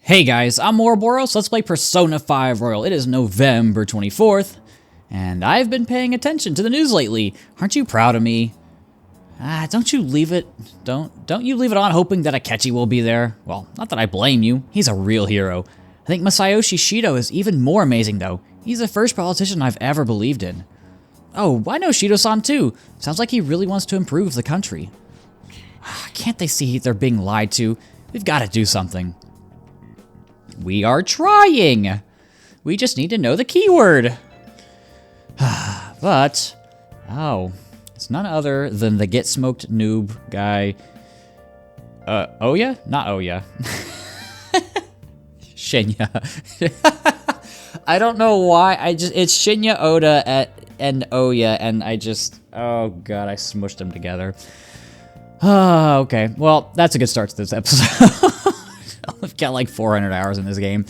Hey guys, I'm Ouroboros. Let's play Persona 5 Royal. It is November 24th, and I've been paying attention to the news lately. Aren't you proud of me? Don't you leave it on hoping that Akechi will be there. Well, not that I blame you. He's a real hero. I think Masayoshi Shido is even more amazing though. He's the first politician I've ever believed in. Oh, I know Shido-san too. Sounds like he really wants to improve the country. Can't they see they're being lied to? We've got to do something. We are trying. We just need to know the keyword. But, it's none other than the Get Smoked Noob guy. Oya? Not Oya. Shinya. I don't know why. It's Shinya, Oda, and Oya, and oh god, I smushed them together. Okay. Well, that's a good start to this episode. I've got like 400 hours in this game.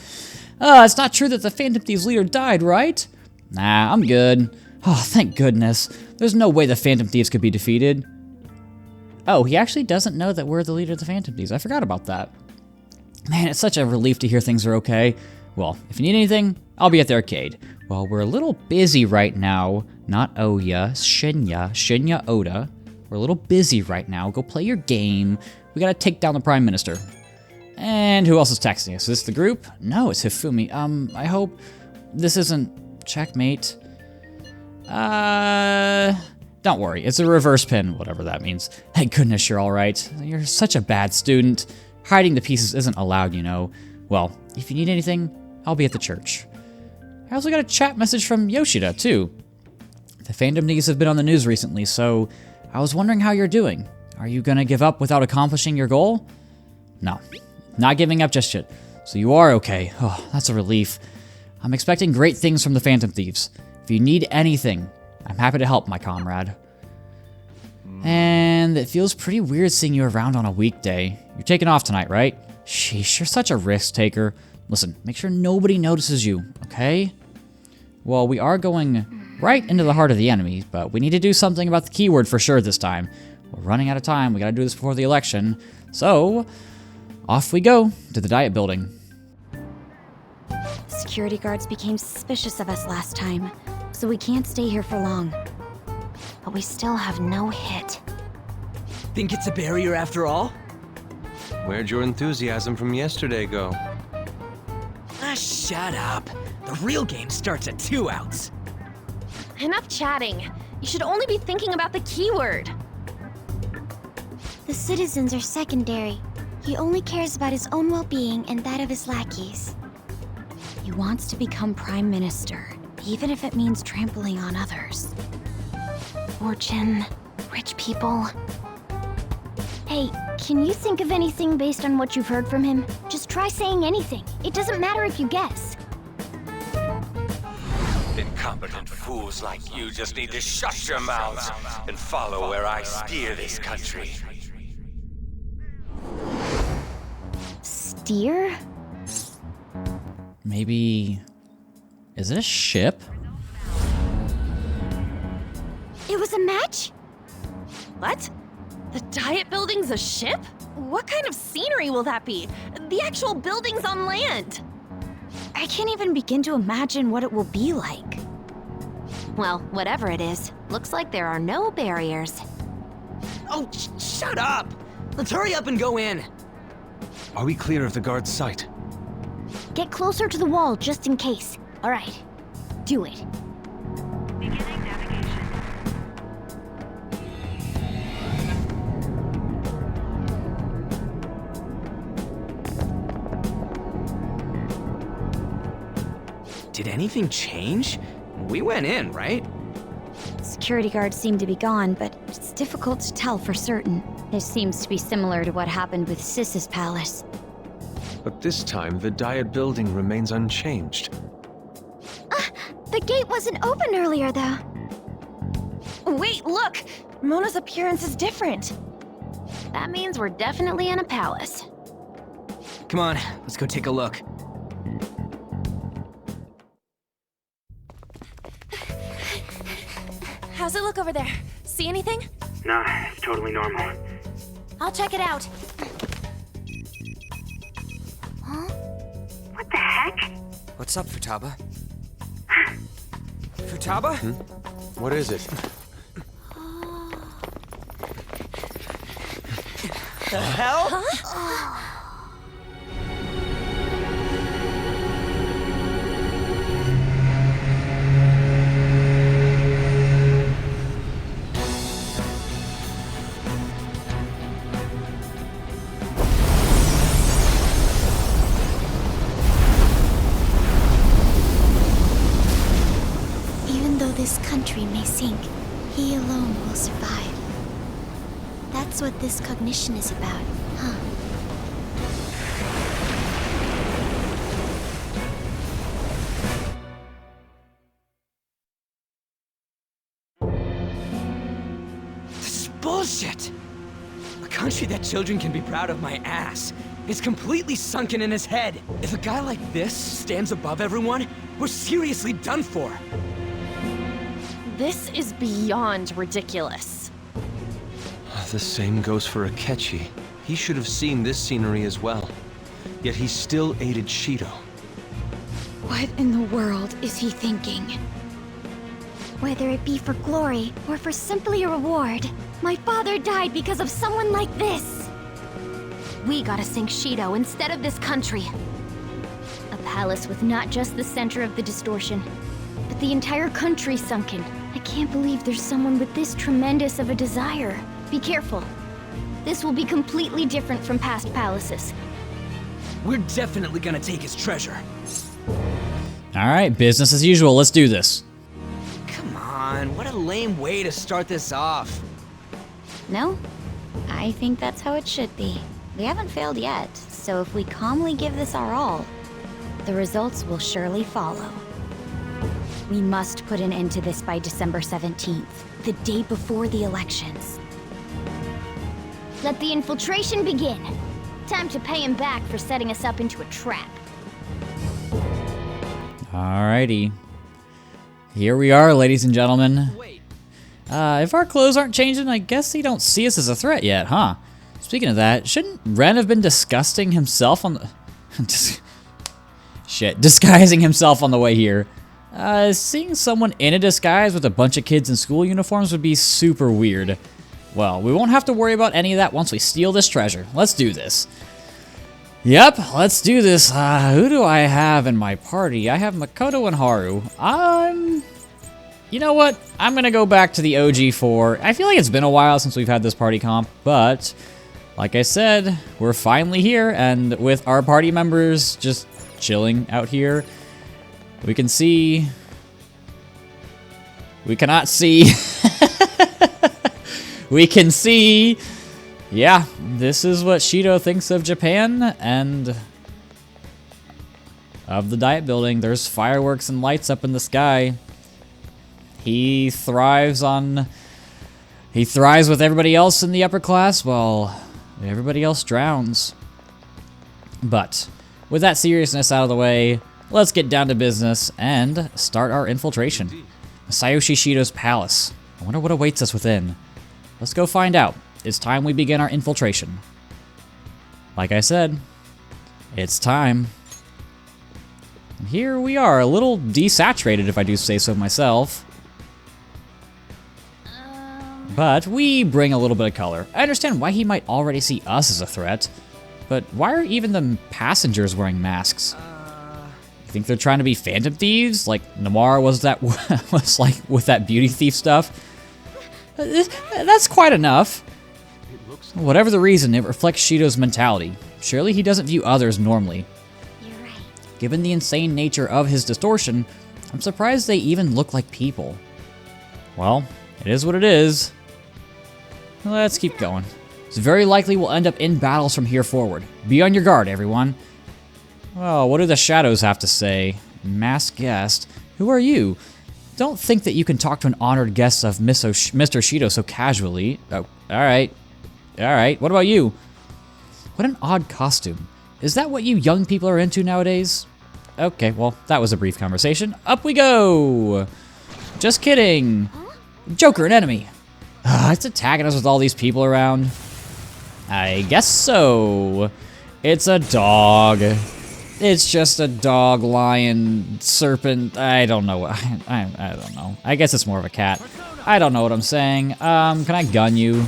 It's not true that the Phantom Thieves leader died, right? Nah, I'm good. Oh, thank goodness. There's no way the Phantom Thieves could be defeated. Oh, he actually doesn't know that we're the leader of the Phantom Thieves. I forgot about that. Man, it's such a relief to hear things are okay. Well, if you need anything, I'll be at the arcade. Well, we're a little busy right now. Not Oya, Shinya Oda. We're a little busy right now. Go play your game. We gotta take down the Prime Minister. And who else is texting us? Is this the group? No, it's Hifumi. I hope this isn't checkmate. Don't worry. It's a reverse pin, whatever that means. Thank goodness you're all right. You're such a bad student. Hiding the pieces isn't allowed, you know. Well, if you need anything, I'll be at the church. I also got a chat message from Yoshida, too. The Phantom Thieves have been on the news recently, so I was wondering how you're doing. Are you gonna give up without accomplishing your goal? No. Not giving up just yet. So you are okay. Oh, that's a relief. I'm expecting great things from the Phantom Thieves. If you need anything, I'm happy to help, my comrade. And it feels pretty weird seeing you around on a weekday. You're taking off tonight, right? Sheesh, you're such a risk taker. Listen, make sure nobody notices you, okay? Well, we are going right into the heart of the enemy, but we need to do something about the keyword for sure this time. We're running out of time. We gotta do this before the election. So, off we go to the Diet Building. Security guards became suspicious of us last time, so we can't stay here for long. But we still have no hit. Think it's a barrier after all? Where'd your enthusiasm from yesterday go? Shut up. The real game starts at 2 outs. Enough chatting. You should only be thinking about the keyword. The citizens are secondary. He only cares about his own well-being and that of his lackeys. He wants to become Prime Minister, even if it means trampling on others. Fortune, rich people. Hey, can you think of anything based on what you've heard from him? Just try saying anything. It doesn't matter if you guess. Incompetent fools like you just need to shut your mouths and follow where I steer this country. Steer? Maybe... is it a ship? It was a match? What? The Diet Building's a ship? What kind of scenery will that be? The actual building's on land. I can't even begin to imagine what it will be like. Well, whatever it is, looks like there are no barriers. Oh, shut up! Let's hurry up and go in. Are we clear of the guard's sight? Get closer to the wall just in case. All right, do it. Beginning navigation. Did anything change? We went in, right? Security guards seem to be gone, but it's difficult to tell for certain. This seems to be similar to what happened with Sis's palace. But this time, the Diet Building remains unchanged. The gate wasn't open earlier, though. Wait, look! Mona's appearance is different. That means we're definitely in a palace. Come on, let's go take a look. How's it look over there? See anything? Nah, it's totally normal. I'll check it out. Huh? heck? What's up, Futaba? Futaba? What is it? The hell? Even though this country may sink, he alone will survive. That's what this cognition is about, huh? This is bullshit! A country that children can be proud of my ass is completely sunken in his head. If a guy like this stands above everyone, we're seriously done for. This is beyond ridiculous. The same goes for Akechi. He should have seen this scenery as well. Yet he still aided Shido. What in the world is he thinking? Whether it be for glory or for simply a reward, my father died because of someone like this. We gotta sink Shido instead of this country. A palace with not just the center of the distortion, but the entire country sunken. I can't believe there's someone with this tremendous of a desire. Be careful. This will be completely different from past palaces. We're definitely gonna take his treasure. Alright, business as usual. Let's do this. Come on, what a lame way to start this off. No? I think that's how it should be. We haven't failed yet, so if we calmly give this our all, the results will surely follow. We must put an end to this by December 17th, the day before the elections. Let the infiltration begin. Time to pay him back for setting us up into a trap. Alrighty. Here we are, ladies and gentlemen. Wait, If our clothes aren't changing, I guess they don't see us as a threat yet, huh? Speaking of that, shouldn't Ren have been disgusting himself on the... disguising himself on the way here. Seeing someone in a disguise with a bunch of kids in school uniforms would be super weird. Well, we won't have to worry about any of that once we steal this treasure. Let's do this. Yep, let's do this. Who do I have in my party? I have Makoto and Haru. You know what? I'm gonna go back to the OG4. I feel like it's been a while since we've had this party comp, but like I said, we're finally here, and with our party members just chilling out here, we can see... We cannot see... We can see... Yeah, this is what Shido thinks of Japan, and of the Diet Building. There's fireworks and lights up in the sky. He thrives with everybody else in the upper class, while everybody else drowns. But with that seriousness out of the way, let's get down to business and start our infiltration. Masayoshi Shido's palace. I wonder what awaits us within. Let's go find out. It's time we begin our infiltration. Like I said, it's time. And here we are, a little desaturated if I do say so myself. But we bring a little bit of color. I understand why he might already see us as a threat, but why are even the passengers wearing masks? You think they're trying to be phantom thieves, like Noir was like with that beauty thief stuff? That's quite enough. Whatever the reason, it reflects Shido's mentality. Surely he doesn't view others normally. You're right. Given the insane nature of his distortion, I'm surprised they even look like people. Well, it is what it is. Let's keep going. It's very likely we'll end up in battles from here forward. Be on your guard, everyone. Well, what do the shadows have to say? Masked guest? Who are you? Don't think that you can talk to an honored guest of Mr. Shido so casually. Oh, alright. Alright, what about you? What an odd costume. Is that what you young people are into nowadays? Okay, well, that was a brief conversation. Up we go! Just kidding. Joker, an enemy. It's attacking us with all these people around. I guess so. It's a dog. It's just a dog, lion, serpent. I don't know. I don't know. I guess it's more of a cat. I don't know what I'm saying. Can I gun you?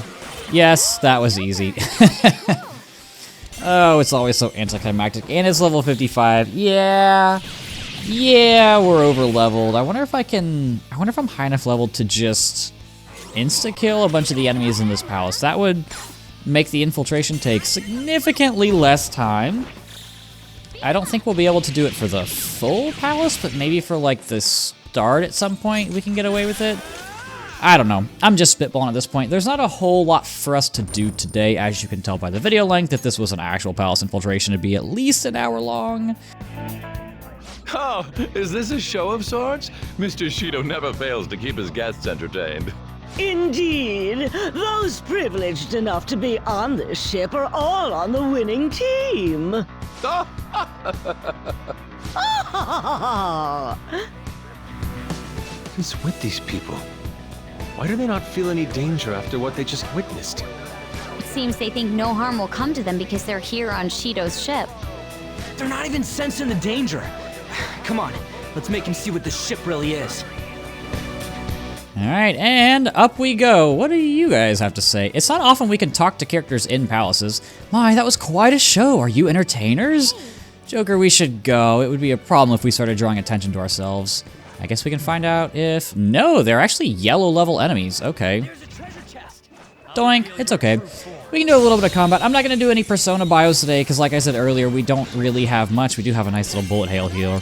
Yes, that was easy. Oh, it's always so anticlimactic. And it's level 55. Yeah. Yeah, we're over leveled. I wonder if I'm high enough leveled to just insta-kill a bunch of the enemies in this palace. That would make the infiltration take significantly less time. I don't think we'll be able to do it for the full palace, but maybe for like the start at some point we can get away with it. I don't know. I'm just spitballing at this point. There's not a whole lot for us to do today, as you can tell by the video length. If this was an actual palace infiltration, it'd be at least an hour long. Oh, is this a show of sorts? Mr. Shido never fails to keep his guests entertained. Indeed. Those privileged enough to be on this ship are all on the winning team. What's with these people? Why do they not feel any danger after what they just witnessed? It seems they think no harm will come to them because they're here on Shido's ship. They're not even sensing the danger. Come on, let's make him see what this ship really is. Alright, and up we go. What do you guys have to say? It's not often we can talk to characters in palaces. My, that was quite a show. Are you entertainers? Joker, we should go. It would be a problem if we started drawing attention to ourselves. I guess we can find out if... No, they're actually yellow level enemies. Okay. Doink. It's okay. We can do a little bit of combat. I'm not going to do any Persona bios today because, like I said earlier, we don't really have much. We do have a nice little bullet hail here.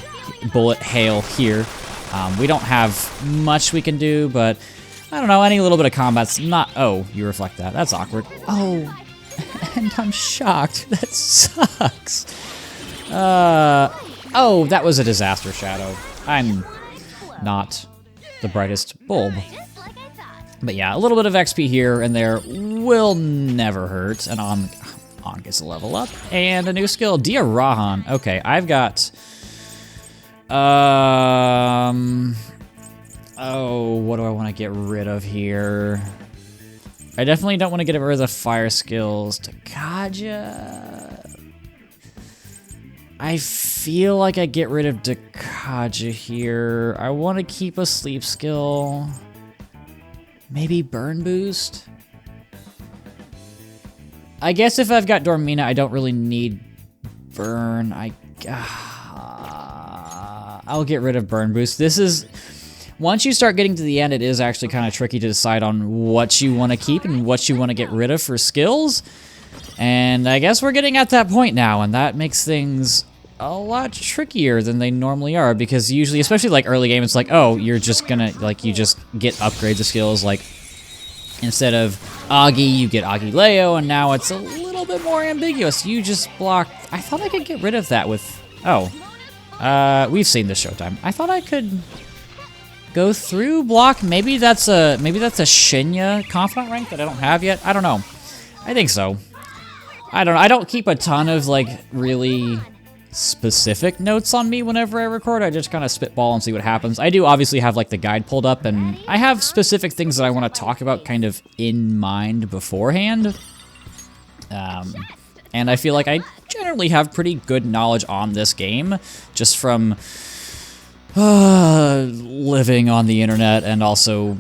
We don't have much we can do, but I don't know. Any little bit of combat's not... Oh, you reflect that. That's awkward. Oh, and I'm shocked. That sucks. Oh, that was a disaster shadow. I'm not the brightest bulb. But yeah, a little bit of XP here and there will never hurt. And On gets a level up. And a new skill, Dia Rahan. Okay, I've got... Oh, what do I want to get rid of here? I definitely don't want to get rid of the fire skills. Dakaja... I feel like I get rid of Dakaja here. I want to keep a sleep skill. Maybe burn boost? I guess if I've got Dormina, I don't really need burn. I'll get rid of burn boost. This is... Once you start getting to the end, it is actually kind of tricky to decide on what you want to keep and what you want to get rid of for skills. And I guess we're getting at that point now, and that makes things a lot trickier than they normally are, because usually, especially like early game, it's like, oh, you're just gonna, like, you just get upgrades of skills, like, instead of Agi, you get Agileo, and now it's a little bit more ambiguous. You just block. I thought I could get rid of that with, we've seen this Showtime. I thought I could go through block. Maybe that's a Shinya Confidant rank that I don't have yet. I don't know. I think so. I don't know. I don't keep a ton of, like, really specific notes on me whenever I record. I just kind of spitball and see what happens. I do obviously have, like, the guide pulled up, and I have specific things that I want to talk about kind of in mind beforehand. And I feel like I generally have pretty good knowledge on this game, just from living on the internet and also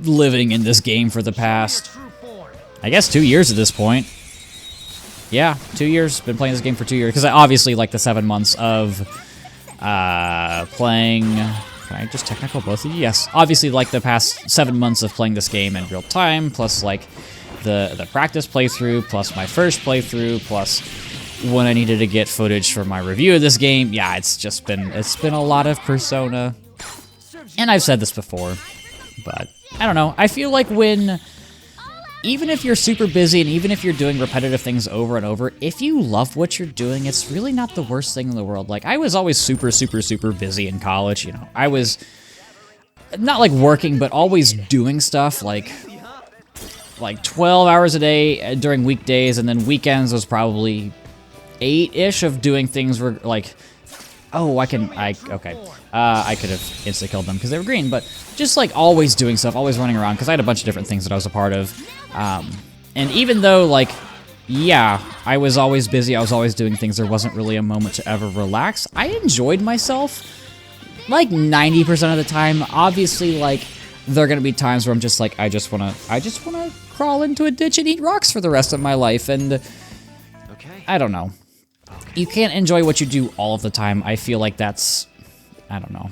living in this game for the past, I guess, 2 years at this point. Yeah, 2 years. Been playing this game for 2 years. Because I obviously like the 7 months of playing... Can I just technical both of you? Yes. Obviously like the past 7 months of playing this game in real time, plus like the practice playthrough, plus my first playthrough, plus when I needed to get footage for my review of this game. Yeah, it's been a lot of Persona. And I've said this before, but I don't know. I feel like even if you're super busy and even if you're doing repetitive things over and over, if you love what you're doing, it's really not the worst thing in the world. Like, I was always super, super, super busy in college, you know. I was not, like, working, but always doing stuff, like 12 hours a day during weekdays, and then weekends was probably 8-ish of doing things where, like, oh, I could have insta-killed them because they were green, but just, like, always doing stuff, always running around, because I had a bunch of different things that I was a part of. And even though, like, yeah, I was always busy, I was always doing things, there wasn't really a moment to ever relax. I enjoyed myself, like, 90% of the time. Obviously, like, there are gonna be times where I'm just like, I just wanna crawl into a ditch and eat rocks for the rest of my life, and I don't know. You can't enjoy what you do all of the time. I feel like that's, I don't know.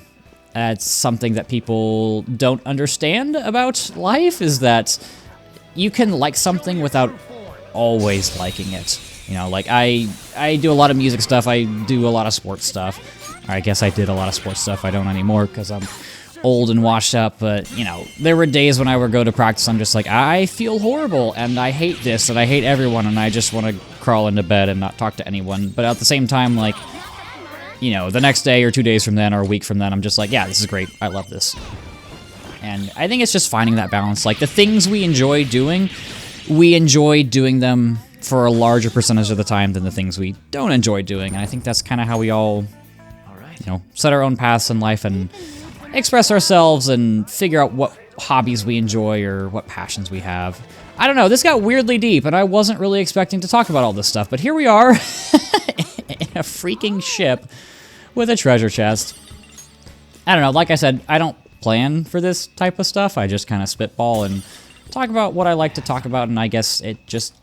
That's something that people don't understand about life, is that you can like something without always liking it. You know, like I do a lot of music stuff, I do a lot of sports stuff. Or I guess I did a lot of sports stuff, I don't anymore because I'm old and washed up, but, you know, there were days when I would go to practice, I'm just like, I feel horrible, and I hate this, and I hate everyone, and I just want to crawl into bed and not talk to anyone. But at the same time, like, you know, the next day or 2 days from then or a week from then, I'm just like, yeah, this is great, I love this. And I think it's just finding that balance. Like, the things we enjoy doing them for a larger percentage of the time than the things we don't enjoy doing. And I think that's kind of how we all, you know, set our own paths in life and express ourselves and figure out what hobbies we enjoy or what passions we have. I don't know, this got weirdly deep, and I wasn't really expecting to talk about all this stuff, but here we are, in a freaking ship with a treasure chest. I don't know, like I said, I don't plan for this type of stuff, I just kind of spitball and talk about what I like to talk about, and I guess it just,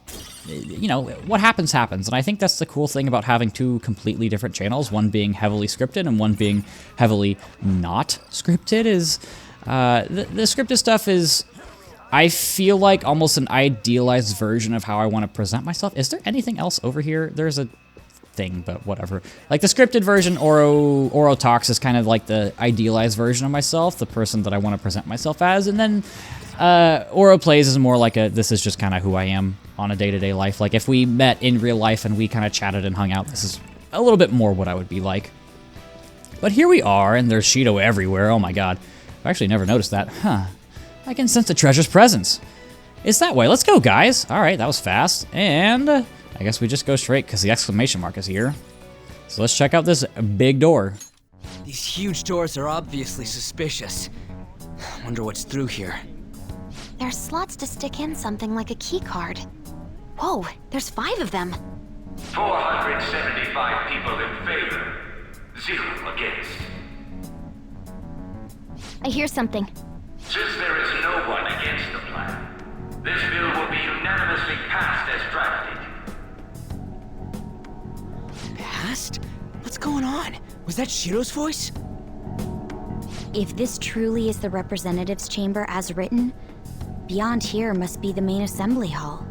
you know, what happens, happens. And I think that's the cool thing about having two completely different channels, one being heavily scripted and one being heavily not scripted, is the scripted stuff is, I feel like, almost an idealized version of how I want to present myself. Is there anything else over here? There's a thing, but whatever. Like, the scripted version, Oro Talks, is kind of like the idealized version of myself, the person that I want to present myself as, and then Oro Plays is more like this is just kind of who I am on a day-to-day life. Like, if we met in real life and we kind of chatted and hung out, this is a little bit more what I would be like. But here we are, and there's Shido everywhere. Oh my god. I've actually never noticed that. Huh. I can sense the treasure's presence. It's that way. Let's go, guys. Alright, that was fast. And I guess we just go straight because the exclamation mark is here. So let's check out this big door. These huge doors are obviously suspicious. Wonder what's through here. There's slots to stick in something like a key card. Whoa, there's 5 of them. 475 people in favor, 0 against. I hear something. Since there is no one against the plan, this bill will be unanimously passed as drafted. Passed? What's going on? Was that Shiro's voice? If this truly is the representatives' chamber as written, beyond here must be the main assembly hall.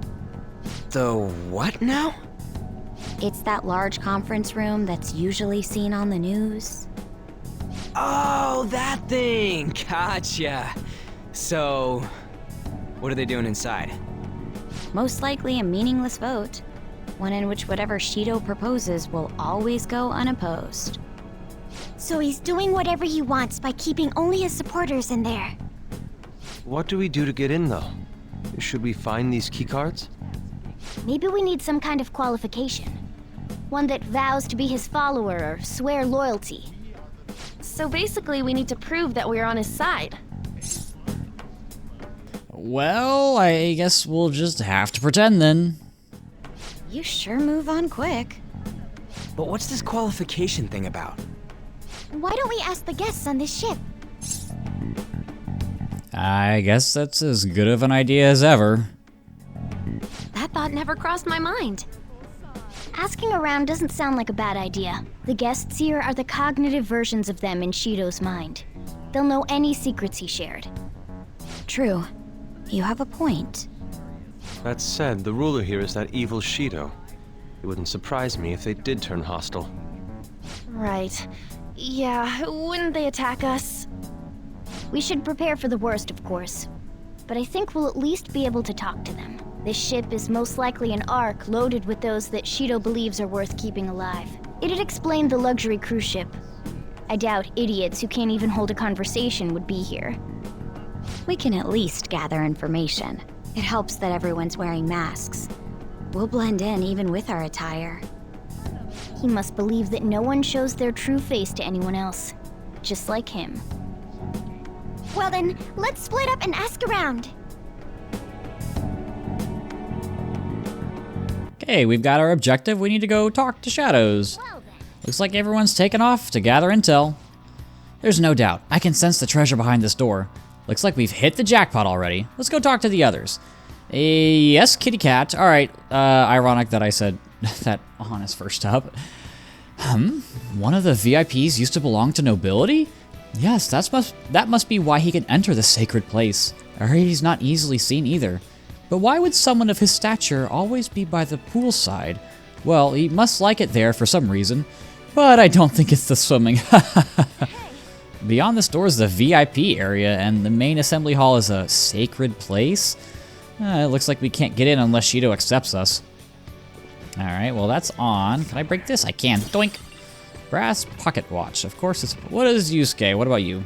The what now? It's that large conference room that's usually seen on the news. Oh, that thing! Gotcha! So, what are they doing inside? Most likely a meaningless vote, one in which whatever Shido proposes will always go unopposed. So he's doing whatever he wants by keeping only his supporters in there. What do we do to get in, though? Should we find these keycards? Maybe we need some kind of qualification. One that vows to be his follower or swear loyalty. So basically, we need to prove that we're on his side. Well, I guess we'll just have to pretend then. You sure move on quick. But what's this qualification thing about? Why don't we ask the guests on this ship? I guess that's as good of an idea as ever. That thought never crossed my mind. Asking around doesn't sound like a bad idea. The guests here are the cognitive versions of them in Shido's mind. They'll know any secrets he shared. True. You have a point. That said, the ruler here is that evil Shido. It wouldn't surprise me if they did turn hostile. Right. Yeah, wouldn't they attack us? We should prepare for the worst, of course. But I think we'll at least be able to talk to them. This ship is most likely an Ark loaded with those that Shido believes are worth keeping alive. It'd explain the luxury cruise ship. I doubt idiots who can't even hold a conversation would be here. We can at least gather information. It helps that everyone's wearing masks. We'll blend in even with our attire. He must believe that no one shows their true face to anyone else. Just like him. Well then, let's split up and ask around. Hey, we've got our objective. We need to go talk to Shadows. Looks like everyone's taken off to gather intel. There's no doubt. I can sense the treasure behind this door. Looks like we've hit the jackpot already. Let's go talk to the others. Yes, kitty cat. All right. Ironic that I said that Honest first up. One of the VIPs used to belong to nobility? Yes, that must be why he can enter the sacred place. I heard he's not easily seen either. But why would someone of his stature always be by the poolside? Well, he must like it there for some reason, but I don't think it's the swimming. Beyond this door is the VIP area, and the main assembly hall is a sacred place. It looks like we can't get in unless Shido accepts us. Alright, well that's on. Can I break this? I can. Doink! Brass pocket watch. Of course it's... What is Yusuke? What about you?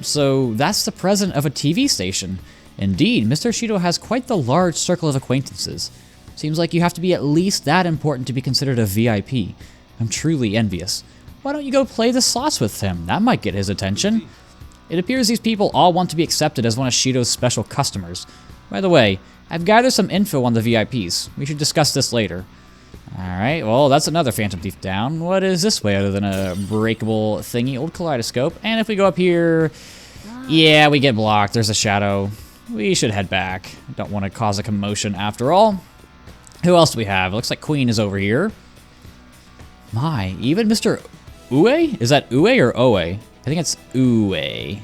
So that's the president of a TV station. Indeed, Mr. Shido has quite the large circle of acquaintances. Seems like you have to be at least that important to be considered a VIP. I'm truly envious. Why don't you go play the slots with him? That might get his attention. It appears these people all want to be accepted as one of Shido's special customers. By the way, I've gathered some info on the VIPs. We should discuss this later. Alright, well, that's another Phantom Thief down. What is this way other than a breakable thingy? Old kaleidoscope. And if we go up here... Yeah, we get blocked. There's a shadow. We should head back. Don't want to cause a commotion after all. Who else do we have? It looks like Queen is over here. My, even Mr. Ue? Is that Ue or Oe? I think it's Ue.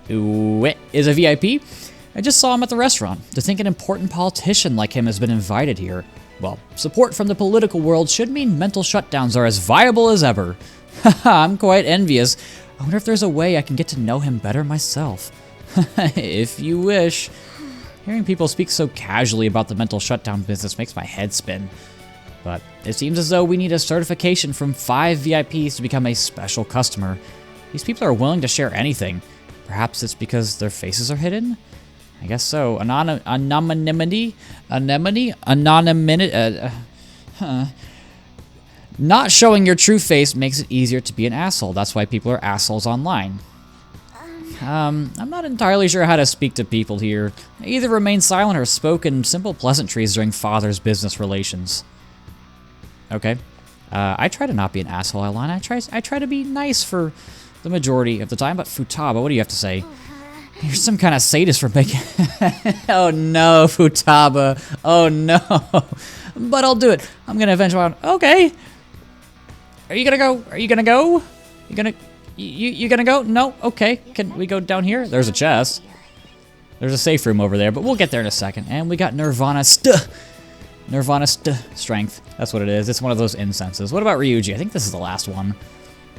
Ue is a VIP? I just saw him at the restaurant. To think an important politician like him has been invited here. Well, support from the political world should mean mental shutdowns are as viable as ever. Haha, I'm quite envious. I wonder if there's a way I can get to know him better myself. If you wish. Hearing people speak so casually about the mental shutdown business makes my head spin. But it seems as though we need a certification from 5 VIPs to become a special customer. These people are willing to share anything. Perhaps it's because their faces are hidden? I guess so. Anonymity? Not showing your true face makes it easier to be an asshole. That's why people are assholes online. I'm not entirely sure how to speak to people here. I either remain silent or spoke in simple pleasantries during father's business relations. Okay. I try to not be an asshole, Alana. I try to be nice for the majority of the time, but Futaba, what do you have to say? You're some kind of sadist for making... Oh no, Futaba. Oh no. But I'll do it. I'm gonna eventually... Okay. Are you gonna go? Are you gonna go? You gonna go? No? Okay. Can we go down here? There's a chest. There's a safe room over there, but we'll get there in a second. And we got Nirvana strength. That's what it is. It's one of those incenses. What about Ryuji? I think this is the last one.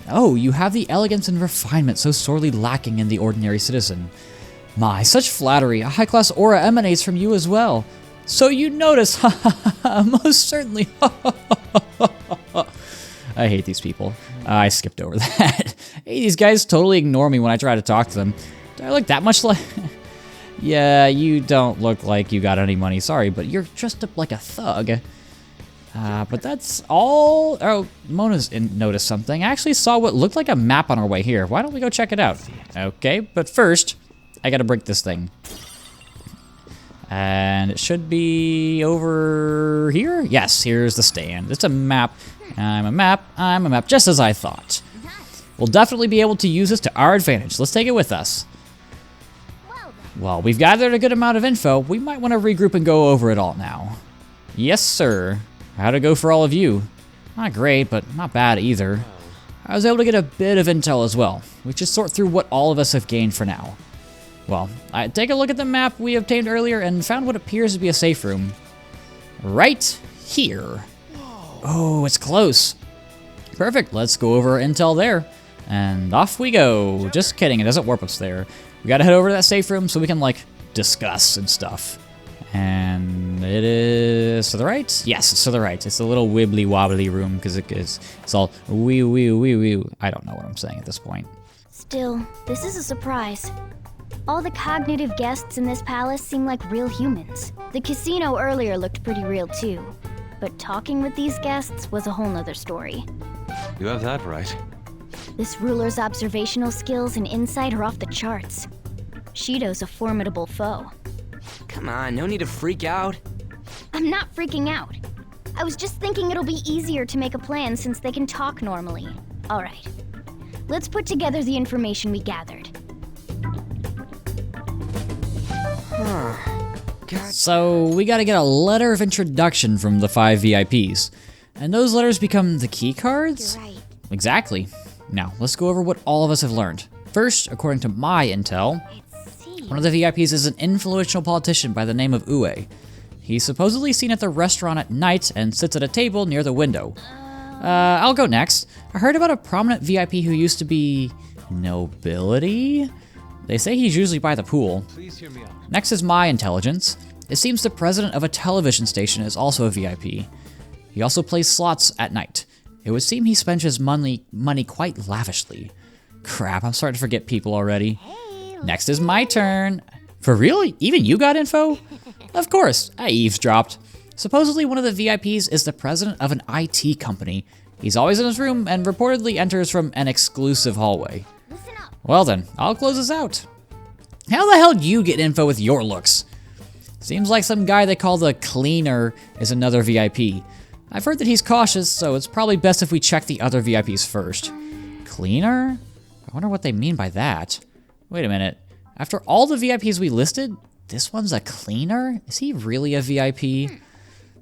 Oh, you have the elegance and refinement so sorely lacking in the ordinary citizen. My, such flattery. A high-class aura emanates from you as well. So you notice. Most certainly. I hate these people. I skipped over that. Hey, these guys totally ignore me when I try to talk to them. Do I look that much like... Yeah, you don't look like you got any money. Sorry, but you're dressed up like a thug. But that's all... Oh, Mona's noticed something. I actually saw what looked like a map on our way here. Why don't we go check it out? Okay, but first, I gotta break this thing. And it should be over here? Yes, here's the stand. It's a map. I'm a map, just as I thought. We'll definitely be able to use this to our advantage. Let's take it with us. Well, we've gathered a good amount of info. We might want to regroup and go over it all now. Yes, sir. How'd it go for all of you? Not great, but not bad either. I was able to get a bit of intel as well. We should sort through what all of us have gained for now. Well, I take a look at the map we obtained earlier and found what appears to be a safe room. Right here. Oh, it's close. Perfect, let's go over intel there. And off we go. Just kidding, it doesn't warp us there. We gotta head over to that safe room so we can, like, discuss and stuff. And it is to the right? Yes, it's to the right. It's a little wibbly wobbly room because it's all wee. I don't know what I'm saying at this point. Still, this is a surprise. All the cognitive guests in this palace seem like real humans. The casino earlier looked pretty real too. But talking with these guests was a whole nother story. You have that right. This ruler's observational skills and insight are off the charts. Shido's a formidable foe. Come on, no need to freak out. I'm not freaking out. I was just thinking it'll be easier to make a plan since they can talk normally. All right. Let's put together the information we gathered. So, we gotta get a letter of introduction from the 5 VIPs. And those letters become the key cards? You're right. Exactly. Now, let's go over what all of us have learned. First, according to my intel, one of the VIPs is an influential politician by the name of Ue. He's supposedly seen at the restaurant at night and sits at a table near the window. I'll go next. I heard about a prominent VIP who used to be nobility? They say he's usually by the pool. Please hear me out. Next is my intelligence. It seems the president of a television station is also a VIP. He also plays slots at night. It would seem he spends his money quite lavishly. Crap, I'm starting to forget people already. Next is my turn. For real? Even you got info? Of course, I eavesdropped. Supposedly one of the VIPs is the president of an IT company. He's always in his room and reportedly enters from an exclusive hallway. Well then, I'll close this out. How the hell do you get info with your looks? Seems like some guy they call the Cleaner is another VIP. I've heard that he's cautious, so it's probably best if we check the other VIPs first. Cleaner? I wonder what they mean by that. Wait a minute. After all the VIPs we listed, this one's a cleaner? Is he really a VIP?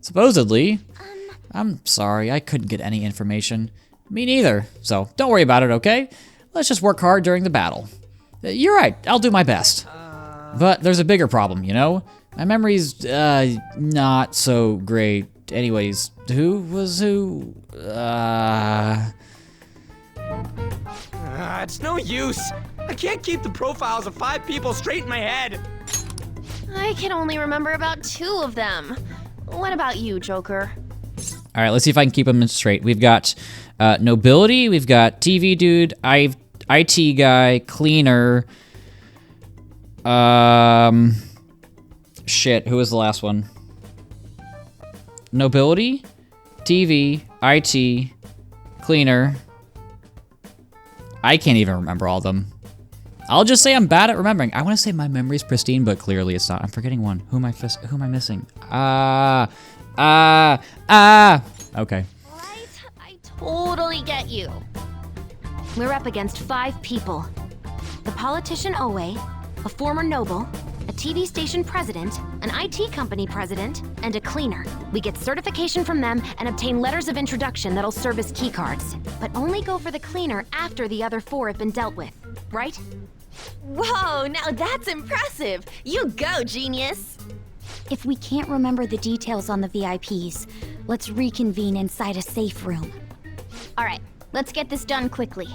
Supposedly. I'm sorry, I couldn't get any information. Me neither, so don't worry about it, okay? Let's just work hard during the battle. You're right, I'll do my best. But there's a bigger problem, you know? My memory's, not so great. Anyways, who was who? It's no use. I can't keep the profiles of 5 people straight in my head. I can only remember about 2 of them. What about you, Joker? All right, let's see if I can keep them straight. We've got Nobility, we've got TV Dude, IT Guy, Cleaner. Shit, who was the last one? Nobility, TV, IT, Cleaner. I can't even remember all of them. I'll just say I'm bad at remembering. I want to say my memory's pristine, but clearly it's not. I'm forgetting one. Who am I missing? Okay. Right? I totally get you. We're up against 5 people. The politician Owe, a former noble, a TV station president, an IT company president, and a cleaner. We get certification from them and obtain letters of introduction that'll serve as keycards. But only go for the cleaner after the other 4 have been dealt with, right? Whoa, now that's impressive. You go, genius. If we can't remember the details on the VIPs, let's reconvene inside a safe room. All right, let's get this done quickly.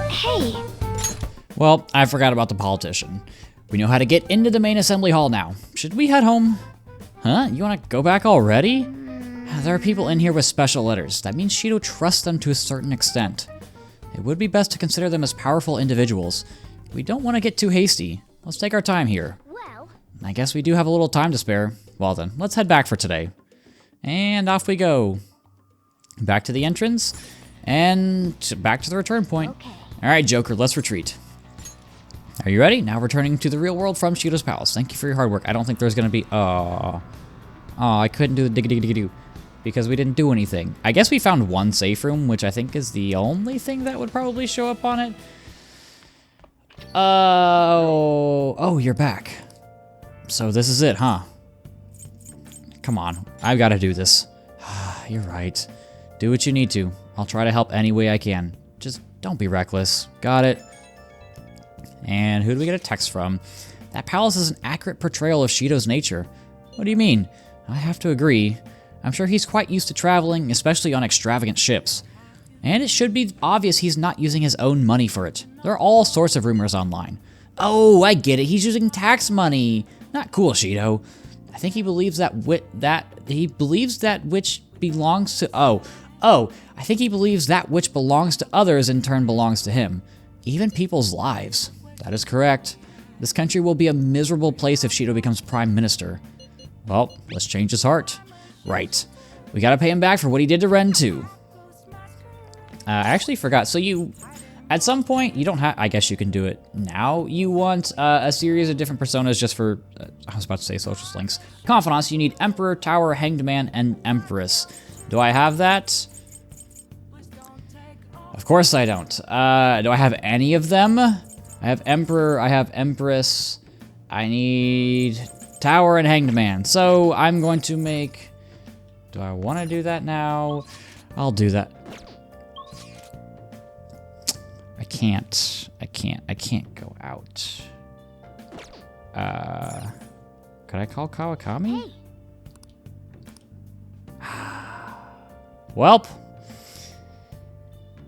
Hey! Well, I forgot about the politician. We know how to get into the main assembly hall now. Should we head home? Huh? You want to go back already? There are people in here with special letters. That means Shido trusts them to a certain extent. It would be best to consider them as powerful individuals. We don't want to get too hasty. Let's take our time here. Well, I guess we do have a little time to spare. Well then, let's head back for today. And off we go. Back to the entrance, and back to the return point. okay. Alright, Joker, let's retreat. Are you ready? Now returning to the real world from Shido's palace. Thank you for your hard work. I don't think there's gonna be... Oh, I couldn't do the digga-digga-digga-doo because we didn't do anything. I guess we found one safe room, which I think is the only thing that would probably show up on it. Oh, you're back. So this is it, huh? Come on, I've got to do this. You're right. Do what you need to. I'll try to help any way I can. Just don't be reckless. Got it. And who do we get a text from? That palace is an accurate portrayal of Shido's nature. What do you mean? I have to agree. I'm sure he's quite used to traveling, especially on extravagant ships. And it should be obvious he's not using his own money for it. There are all sorts of rumors online. Oh, I get it. He's using tax money. Not cool, Shido. I think he believes that which belongs to I think he believes that which belongs to others in turn belongs to him. Even people's lives. That is correct. This country will be a miserable place if Shido becomes prime minister. Well, let's change his heart. Right. We gotta pay him back for what he did to Ren too. I actually forgot. So At some point, you don't have, I guess you can do it now. You want a series of different personas just for, I was about to say social links. Confidants, you need Emperor, Tower, Hanged Man, and Empress. Do I have that? Of course I don't. Do I have any of them? I have Emperor, I have Empress. I need Tower and Hanged Man. So I'm going to make, do I want to do that now? I'll do that. I can't go out. Could I call Kawakami? Welp.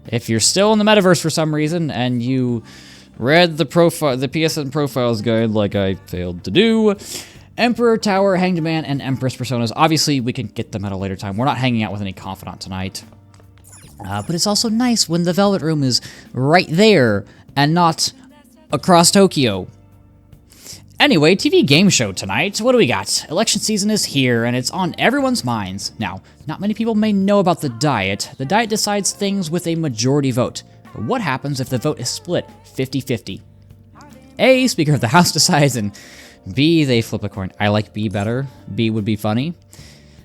If you're still in the metaverse for some reason and you read the PSN profiles guide like I failed to do, Emperor, Tower, Hanged Man, and Empress personas. Obviously, we can get them at a later time. We're not hanging out with any Confidant tonight. But it's also nice when the Velvet Room is right there and not across Tokyo. Anyway, TV game show tonight. What do we got? Election season is here, and it's on everyone's minds. Now, not many people may know about the Diet. The Diet decides things with a majority vote. But what happens if the vote is split 50-50? A, Speaker of the House decides, and B, they flip a coin. I like B better. B would be funny.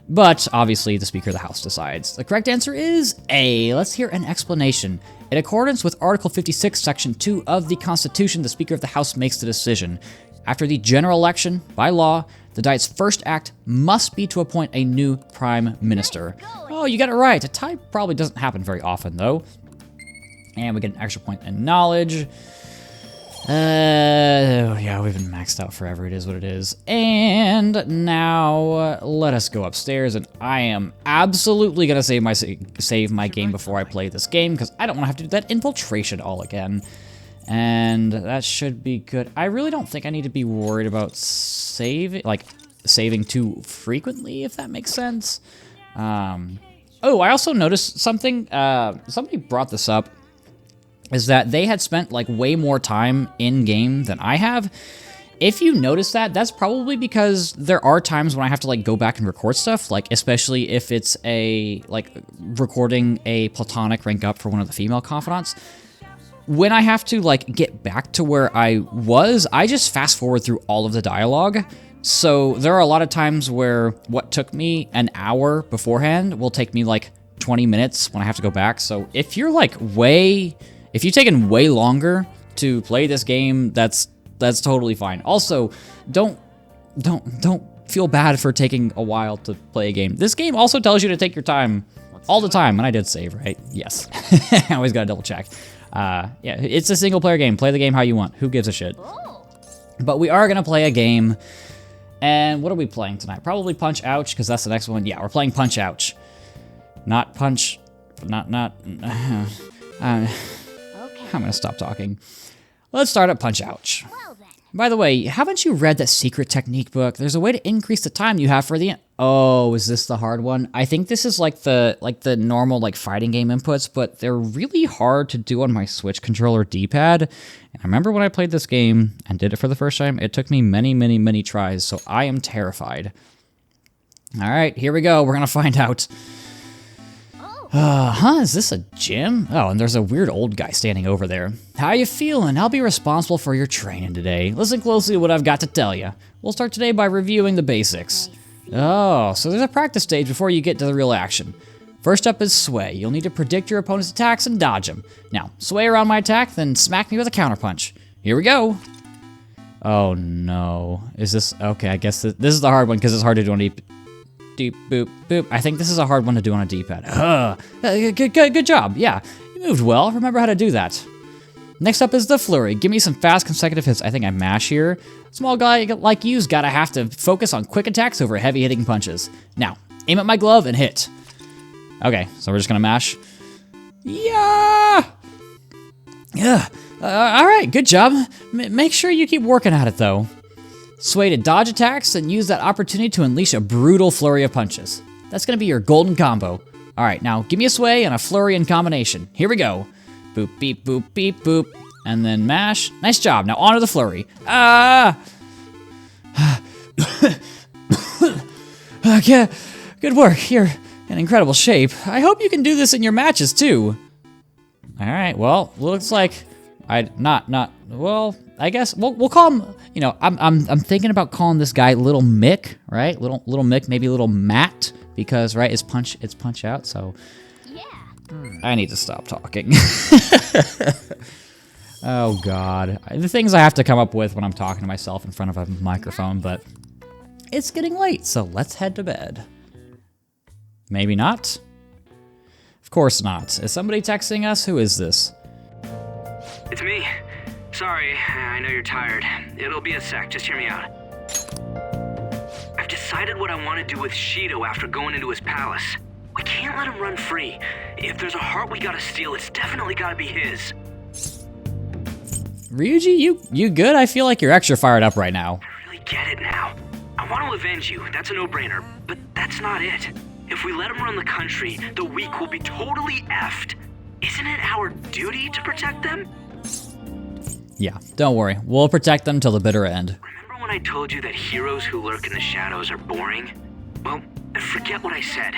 But, obviously, the Speaker of the House decides. The correct answer is A. Let's hear an explanation. In accordance with Article 56, Section 2 of the Constitution, the Speaker of the House makes the decision. After the general election, by law, the Diet's first act must be to appoint a new Prime Minister. Oh, you got it right. A tie probably doesn't happen very often, though. And we get an extra point in knowledge. Yeah, we've been maxed out forever. It is what it is. And now let us go upstairs, and I am absolutely gonna save my game before I play this game because I don't want to have to do that infiltration all again. And that should be good. I really don't think I need to be worried about saving too frequently, if that makes sense. Oh, I also noticed something. Somebody brought this up. Is that they had spent like way more time in game than I have. If you notice that, that's probably because there are times when I have to like go back and record stuff, like especially if it's recording a platonic rank up for one of the female confidants. When I have to like get back to where I was, I just fast forward through all of the dialogue. So there are a lot of times where what took me an hour beforehand will take me like 20 minutes when I have to go back. So if you're like if you've taken way longer to play this game, that's totally fine. Also, don't feel bad for taking a while to play a game. This game also tells you to take your time all the time, and I did save, right? Yes. I always gotta double check. Yeah, it's a single player game. Play the game how you want. Who gives a shit? But we are gonna play a game, and what are we playing tonight? Probably Punch Ouch, because that's the next one. Yeah, we're playing Punch Ouch. Not Punch... I'm gonna stop talking. Let's start at Punch Ouch. By the way, haven't you read that secret technique book? There's a way to increase the time you have for the... Oh, is this the hard one? I think this is like the normal like fighting game inputs, but they're really hard to do on my Switch controller D-pad. And I remember when I played this game and did it for the first time, it took me many tries, so I am terrified. All right, here we go. We're gonna find out. Is this a gym? Oh, and there's a weird old guy standing over there. How you feeling? I'll be responsible for your training today. Listen closely to what I've got to tell you. We'll start today by reviewing the basics. Oh, so there's a practice stage before you get to the real action. First up is sway. You'll need to predict your opponent's attacks and dodge them. Now, sway around my attack, then smack me with a counterpunch. Here we go. Oh no. Is this... Okay, I guess this is the hard one because it's hard to do on Deep boop boop. I think this is a hard one to do on a D-pad. Good job. Yeah, you moved well. Remember how to do that. Next up is the flurry. Give me some fast consecutive hits. I think I mash here. Small guy like you's gotta have to focus on quick attacks over heavy hitting punches. Now, aim at my glove and hit. Okay, so we're just gonna mash. Yeah. All right, good job. Make sure you keep working at it though. Sway to dodge attacks and use that opportunity to unleash a brutal flurry of punches. That's gonna be your golden combo. All right, now give me a sway and a flurry in combination. Here we go. Boop, beep, boop, beep, boop. And then mash. Nice job. Now on to the flurry. Okay, good work. You're in incredible shape. I hope you can do this in your matches too. All right. Well, looks like well, I guess we'll call him. You know, I'm thinking about calling this guy Little Mick, right? Little Mick, maybe Little Matt, because right, it's punch out. So Yeah. I need to stop talking. Oh God, the things I have to come up with when I'm talking to myself in front of a microphone. But it's getting late, so let's head to bed. Maybe not. Of course not. Is somebody texting us? Who is this? It's me. Sorry, I know you're tired. It'll be a sec, just hear me out. I've decided what I want to do with Shido after going into his palace. We can't let him run free. If there's a heart we gotta steal, it's definitely gotta be his. Ryuji, you good? I feel like you're extra fired up right now. I really get it now. I want to avenge you, that's a no-brainer, but that's not it. If we let him run the country, the weak will be totally effed. Isn't it our duty to protect them? Yeah, don't worry. We'll protect them till the bitter end. Remember when I told you that heroes who lurk in the shadows are boring? Well, forget what I said.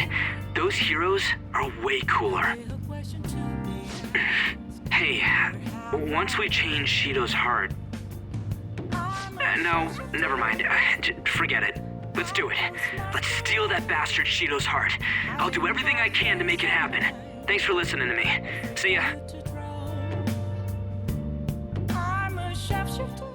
Those heroes are way cooler. Hey, once we change Shido's heart... no, never mind. Forget it. Let's do it. Let's steal that bastard Shido's heart. I'll do everything I can to make it happen. Thanks for listening to me. See ya. I'm a sharpshooter.